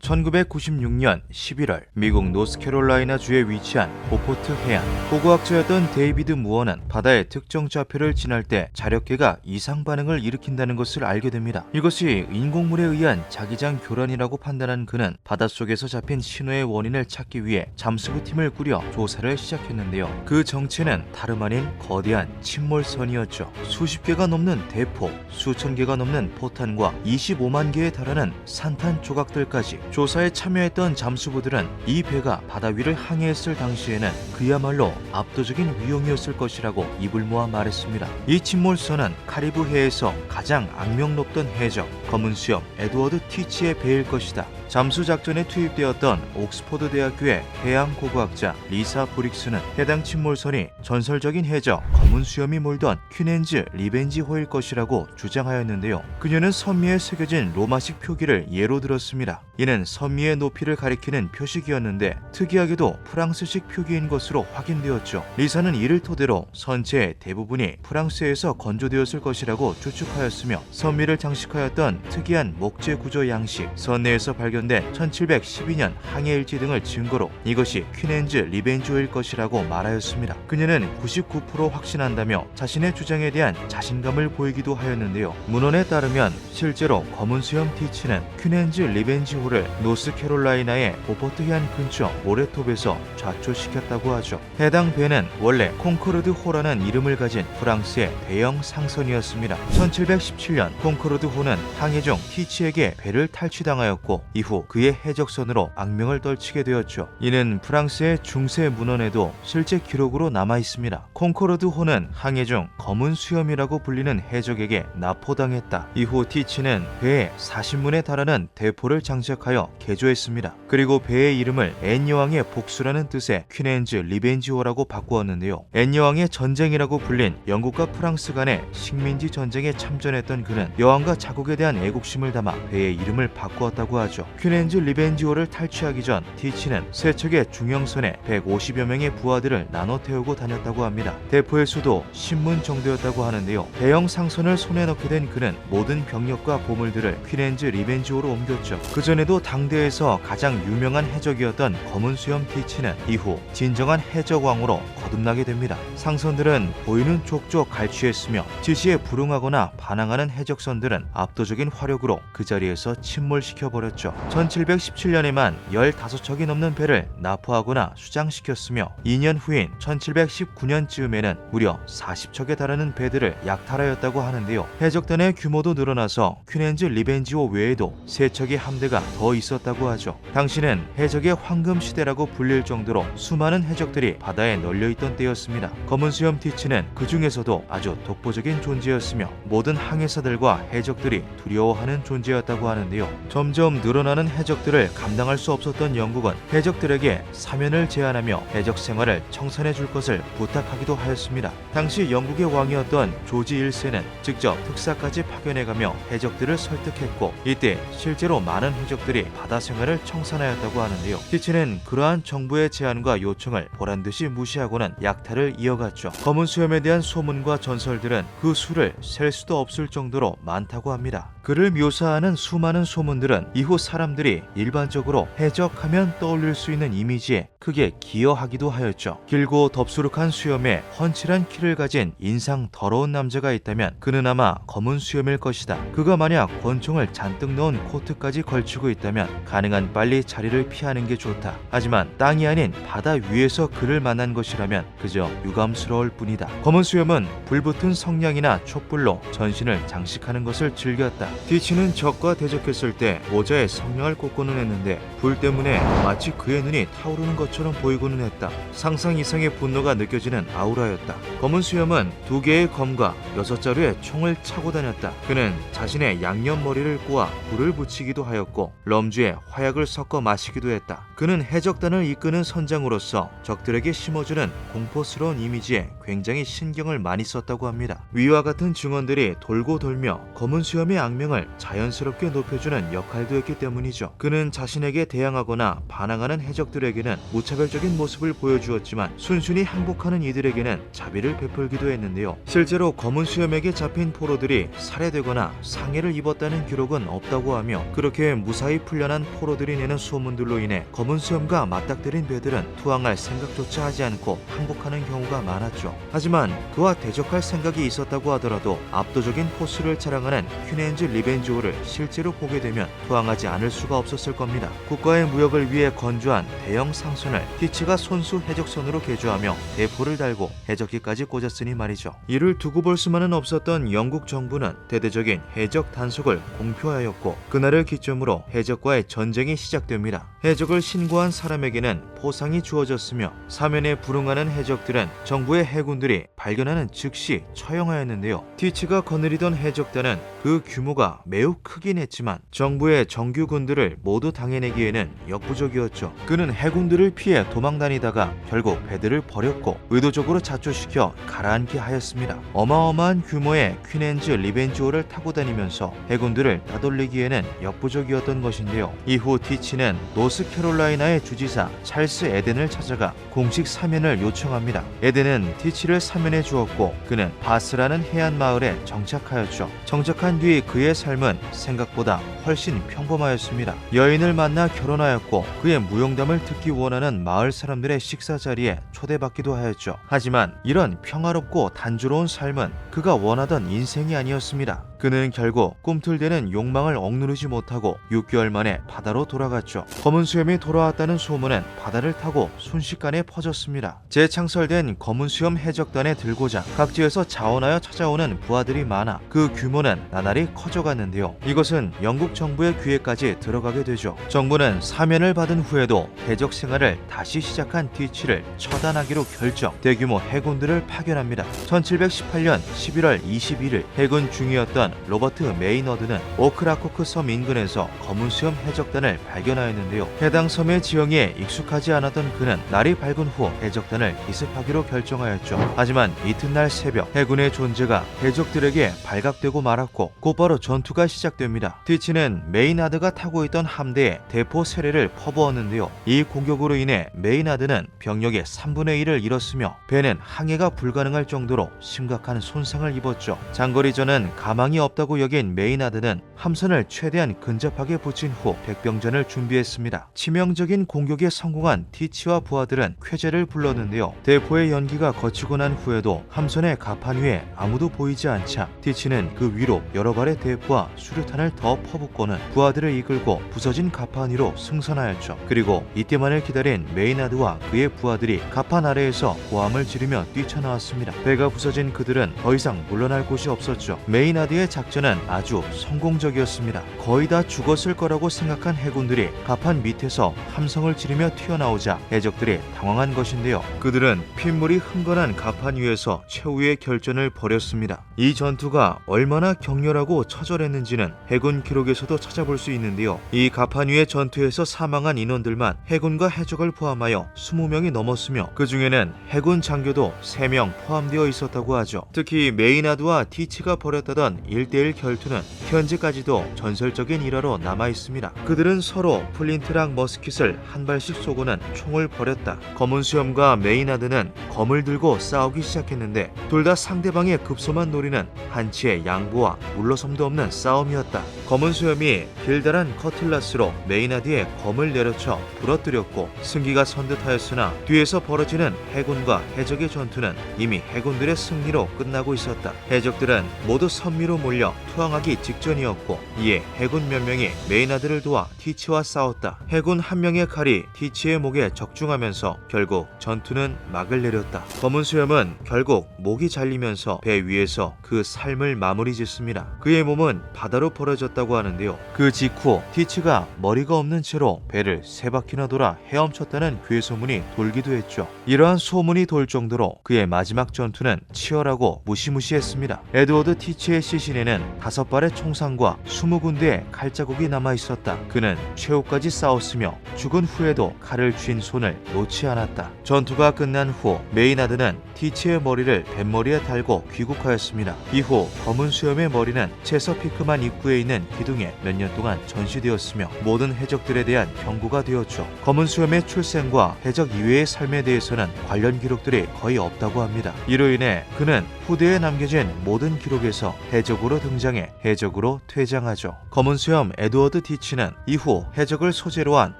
1996년 11월 미국 노스캐롤라이나주에 위치한 보포트 해안. 고고학자였던 데이비드 무어는 바다의 특정 좌표를 지날 때 자력계가 이상 반응을 일으킨다는 것을 알게 됩니다. 이것이 인공물에 의한 자기장 교란이라고 판단한 그는 바닷속에서 잡힌 신호의 원인을 찾기 위해 잠수부팀을 꾸려 조사를 시작했는데요. 그 정체는 다름 아닌 거대한 침몰선이었죠. 수십 개가 넘는 대포, 수천 개가 넘는 포탄과 25만 개에 달하는 산탄 조각들까지. 조사에 참여했던 잠수부들은 이 배가 바다 위를 항해했을 당시에는 그야말로 압도적인 위용이었을 것이라고 입을 모아 말했습니다. 이 침몰선은 카리브해에서 가장 악명 높던 해적 검은 수염 에드워드 티치의 배일 것이다. 잠수 작전에 투입되었던 옥스퍼드 대학교의 해양 고고학자 리사 브릭스는 해당 침몰선이 전설적인 해적 검은 수염이 몰던 퀸앤즈 리벤지호일 것이라고 주장하였는데요. 그녀는 선미에 새겨진 로마식 표기를 예로 들었습니다. 이는 선미의 높이를 가리키는 표식이었는데 특이하게도 프랑스식 표기인 것으로 확인되었죠. 리사는 이를 토대로 선체의 대부분이 프랑스에서 건조되었을 것이라고 추측하였으며 선미를 장식하였던 특이한 목재 구조 양식, 선내에서 발견된 1712년 항해일지 등을 증거로 이것이 퀸앤즈 리벤지호일 것이라고 말하였습니다. 그녀는 99% 확신한다며 자신의 주장에 대한 자신감을 보이기도 하였는데요. 문헌에 따르면 실제로 검은 수염 티치는 퀸앤즈 리벤지호를 노스캐롤라이나의 보포트 해안 근처 모래톱에서 좌초시켰다고 하죠. 해당 배는 원래 콩코르드 호라는 이름을 가진 프랑스의 대형 상선이었습니다. 1717년 콩코르드 호는 항해 중 티치에게 배를 탈취당하였고 이후 그의 해적선으로 악명을 떨치게 되었죠. 이는 프랑스의 중세 문헌에도 실제 기록으로 남아 있습니다. 콩코르드 호는 항해 중 검은 수염이라고 불리는 해적에게 납포당했다. 이후 티치는 배에 40문에 달하는 대포를 장착하여 개조했습니다. 그리고 배의 이름을 앤 여왕의 복수라는 뜻의 퀸앤즈 리벤지호라고 바꾸었는데요. 앤 여왕의 전쟁이라고 불린 영국과 프랑스 간의 식민지 전쟁에 참전했던 그는 여왕과 자국에 대한 애국심을 담아 배의 이름을 바꾸었다고 하죠. 퀸앤즈 리벤지호를 탈취하기 전 티치는 세 척의 중형선에 150여 명의 부하들을 나눠 태우고 다녔다고 합니다. 대포의 수도 10문 정도였다고 하는데요. 대형 상선을 손에 넣게 된 그는 모든 병력과 보물들을 퀸앤즈 리벤지호로 옮겼죠. 그전에도 당대에서 가장 유명한 해적이었던 검은 수염 티치는 이후 진정한 해적왕으로 거듭나게 됩니다. 상선들은 보이는 족족 갈취했으며 지시에 불응하거나 반항하는 해적선들은 압도적인 화력으로 그 자리에서 침몰시켜버렸죠. 1717년에만 15척이 넘는 배를 납포하거나 수장시켰으며 2년 후인 1719년쯤에는 무려 40척에 달하는 배들을 약탈하였다고 하는데요. 해적단의 규모도 늘어나서 퀸앤즈 리벤지호 외에도 3척의 함대가 더 있었다고 하죠. 당시는 해적의 황금 시대라고 불릴 정도로 수많은 해적들이 바다에 널려있던 때였습니다. 검은 수염 티치는 그 중에서도 아주 독보적인 존재였으며 모든 항해사들과 해적들이 두려워하는 존재였다고 하는데요. 점점 늘어나는 해적들을 감당할 수 없었던 영국은 해적들에게 사면을 제안하며 해적 생활을 청산해 줄 것을 부탁하기도 하였습니다. 당시 영국의 왕이었던 조지 1세는 직접 특사까지 파견해가며 해적들을 설득했고 이때 실제로 많은 해적들이 바다 생활을 청산하였다고 하는데요. 티치는 그러한 정부의 제안과 요청을 보란듯이 무시하고는 약탈을 이어갔죠. 검은 수염에 대한 소문과 전설들은 그 수를 셀 수도 없을 정도로 많다고 합니다. 그를 묘사하는 수많은 소문들은 이후 사람들이 일반적으로 해적하면 떠올릴 수 있는 이미지에 크게 기여하기도 하였죠. 길고 덥수룩한 수염에 훤칠한 키를 가진 인상 더러운 남자가 있다면 그는 아마 검은 수염일 것이다. 그가 만약 권총을 잔뜩 넣은 코트까지 걸치고 있다면 가능한 빨리 자리를 피하는 게 좋다. 하지만 땅이 아닌 바다 위에서 그를 만난 것이라면 그저 유감스러울 뿐이다. 검은 수염은 불붙은 성냥이나 촛불로 전신을 장식하는 것을 즐겼다. 티치는 적과 대적했을 때 모자에 성냥을 꽂고는 했는데 불 때문에 마치 그의 눈이 타오르는 것처럼 보이고는 했다. 상상 이상의 분노가 느껴지는 아우라였다. 검은 수염은 2개의 검과 6자루의 총을 차고 다녔다. 그는 자신의 양념 머리를 꼬아 불을 붙이기도 하였고 럼주에 화약을 섞어 마시기도 했다. 그는 해적단을 이끄는 선장으로서 적들에게 심어주는 공포스러운 이미지에 굉장히 신경을 많이 썼다고 합니다. 위와 같은 증언들이 돌고 돌며 검은 수염의 악명 생명을 자연스럽게 높여주는 역할도 했기 때문이죠. 그는 자신에게 대항하거나 반항하는 해적들에게는 무차별적인 모습을 보여주었지만 순순히 항복하는 이들에게는 자비를 베풀기도 했는데요. 실제로 검은 수염에게 잡힌 포로들이 살해되거나 상해를 입었다는 기록은 없다고 하며, 그렇게 무사히 풀려난 포로들이 내는 소문들로 인해 검은 수염과 맞닥뜨린 배들은 투항할 생각조차 하지 않고 항복하는 경우가 많았죠. 하지만 그와 대적할 생각이 있었다고 하더라도 압도적인 포스를 자랑하는 퀸앤즈 리벤지호를 실제로 보게 되면 투항하지 않을 수가 없었을 겁니다. 국가의 무역을 위해 건조한 대형 상선을 티치가 손수 해적선으로 개조하며 대포를 달고 해적기까지 꽂았으니 말이죠. 이를 두고 볼 수만은 없었던 영국 정부는 대대적인 해적 단속을 공표하였고, 그날을 기점으로 해적과의 전쟁이 시작됩니다. 해적을 신고한 사람에게는 포상이 주어졌으며 사면에 불응하는 해적들은 정부의 해군들이 발견하는 즉시 처형하였는데요. 티치가 거느리던 해적단은 그 규모가 매우 크긴 했지만 정부의 정규군들을 모두 당해내기에는 역부족이었죠. 그는 해군들을 피해 도망다니다가 결국 배들을 버렸고 의도적으로 자초시켜 가라앉게 하였습니다. 어마어마한 규모의 퀸앤즈 리벤지호를 타고 다니면서 해군들을 따돌리기에는 역부족이었던 것인데요. 이후 티치는 노스캐롤라이나의 주지사 찰스 에덴을 찾아가 공식 사면을 요청합니다. 에덴은 티치를 사면해 주었고 그는 바스라는 해안 마을에 정착하였죠. 정착한 뒤 그의 삶은 생각보다 훨씬 평범하였습니다. 여인을 만나 결혼하였고 그의 무용담을 듣기 원하는 마을 사람들의 식사 자리에 초대받기도 하였죠. 하지만 이런 평화롭고 단조로운 삶은 그가 원하던 인생이 아니었습니다. 그는 결국 꿈틀대는 욕망을 억누르지 못하고 6개월 만에 바다로 돌아갔죠. 검은 수염이 돌아왔다는 소문은 바다를 타고 순식간에 퍼졌습니다. 재창설된 검은 수염 해적단의 들고자 각지에서 자원하여 찾아오는 부하들이 많아 그 규모는 나날이 커져갔는데요. 이것은 영국 정부의 귀에까지 들어가게 되죠. 정부는 사면을 받은 후에도 해적 생활을 다시 시작한 티치를 처단하기로 결정, 대규모 해군들을 파견합니다. 1718년 11월 21일 해군 중위였던 로버트 메이너드는 오크라코크 섬 인근에서 검은 수염 해적단을 발견하였는데요. 해당 섬의 지형에 익숙하지 않았던 그는 날이 밝은 후 해적단을 기습하기로 결정하였죠. 하지만 이튿날 새벽 해군의 존재가 해적들에게 발각되고 말았고 곧바로 전투가 시작됩니다. 티치는 메이나드가 타고 있던 함대에 대포 세례를 퍼부었는데요. 이 공격으로 인해 메이나드는 병력의 3분의 1을 잃었으며 배는 항해가 불가능할 정도로 심각한 손상을 입었죠. 장거리전은 가망이 없다고 여긴 메이나드는 함선을 최대한 근접하게 붙인 후 백병전을 준비했습니다. 치명적인 공격에 성공한 티치와 부하들은 쾌제를 불렀는데요. 대포의 연기가 거치고 난 후에도 함선의 갑판 위에 아무도 보이지 않자 티치는 그 위로 여러 발의 대포와 수류탄을 더 퍼붓고는 부하들을 이끌고 부서진 갑판 위로 승선하였죠. 그리고 이때만을 기다린 메이나드와 그의 부하들이 갑판 아래에서 고함을 지르며 뛰쳐나왔습니다. 배가 부서진 그들은 더 이상 물러날 곳이 없었죠. 메이나드의 작전은 아주 성공적이었습니다. 거의 다 죽었을 거라고 생각한 해군들이 갑판 밑에서 함성을 지르며 튀어나오자 해적들이 당황한 것인데요. 그들은 핏물이 흥건한 갑판 위에서 최후의 결전을 벌였습니다. 이 전투가 얼마나 격렬하고 처절했는지는 해군 기록에서도 찾아볼 수 있는데요. 이 갑판 위의 전투에서 사망한 인원들만 해군과 해적을 포함하여 20명이 넘었으며 그 중에는 해군 장교도 3명 포함되어 있었다고 하죠. 특히 메이나드와 티치가 벌였다던 1대1 결투는 현재까지도 전설적인 일화로 남아있습니다. 그들은 서로 플린트랑 머스킷을 한 발씩 쏘고는 총을 벌였다. 검은 수염과 메이나드는 검을 들고 싸우기 시작했는데 둘 다 상대방의 급소만 노리는 한치의 양보와 물러섬도 없는 싸움이었다. 검은 수염이 길다란 커틀라스로 메이나드의 검을 내려쳐 부러뜨렸고 승기가 선듯하였으나 뒤에서 벌어지는 해군과 해적의 전투는 이미 해군들의 승리로 끝나고 있었다. 해적들은 모두 섬 위로 몰려 투항하기 직전이었고 이에 해군 몇 명이 메이나드를 도와 티치와 싸웠다. 해군 한 명의 칼이 티치의 목에 적중하면서 결국 전투는 막을 내렸다. 검은 수염은 결국 목이 잘리면서 배 위에서 그 삶을 마무리 짓습니다. 그의 몸은 바다로 버려졌다고 하는데요. 그 직후 티치가 머리가 없는 채로 배를 3바퀴나 돌아 헤엄쳤다는 괴소문이 돌기도 했죠. 이러한 소문이 돌 정도로 그의 마지막 전투는 치열하고 무시무시했습니다. 에드워드 티치의 시신에는 5발의 총상과 약 20군데의 칼자국이 남아 있었다. 그는 최후까지 싸웠으며 죽은 후에도 칼을 쥔 손을 놓지 않았다. 전투가 끝난 후 메이나드는 티치의 머리를 뱃머리에 달고 귀국하였습니다. 이후 검은 수염의 머리는 체서피크만 입구에 있는 기둥에 몇 년 동안 전시되었으며 모든 해적들에 대한 경고가 되었죠. 검은 수염의 출생과 해적 이외의 삶에 대해서는 관련 기록들이 거의 없다고 합니다. 이로 인해 그는 후대에 남겨진 모든 기록에서 해적으로 등장해 해적으로 퇴장하죠. 검은 수염 에드워드 티치는 이후 해적을 소재로 한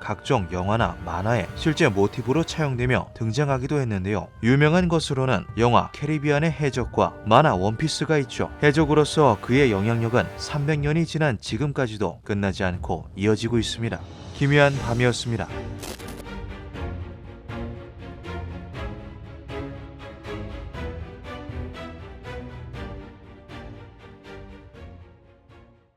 각종 영화나 만화에 실제 모티브로 차용되며 등장하기도 했는데요. 유명한 것으로는 영화 캐리비안의 해적과 만화 원피스가 있죠. 해적으로서 그의 영향력은 300년이 지난 지금까지도 끝나지 않고 이어지고 있습니다. 기묘한 밤이었습니다.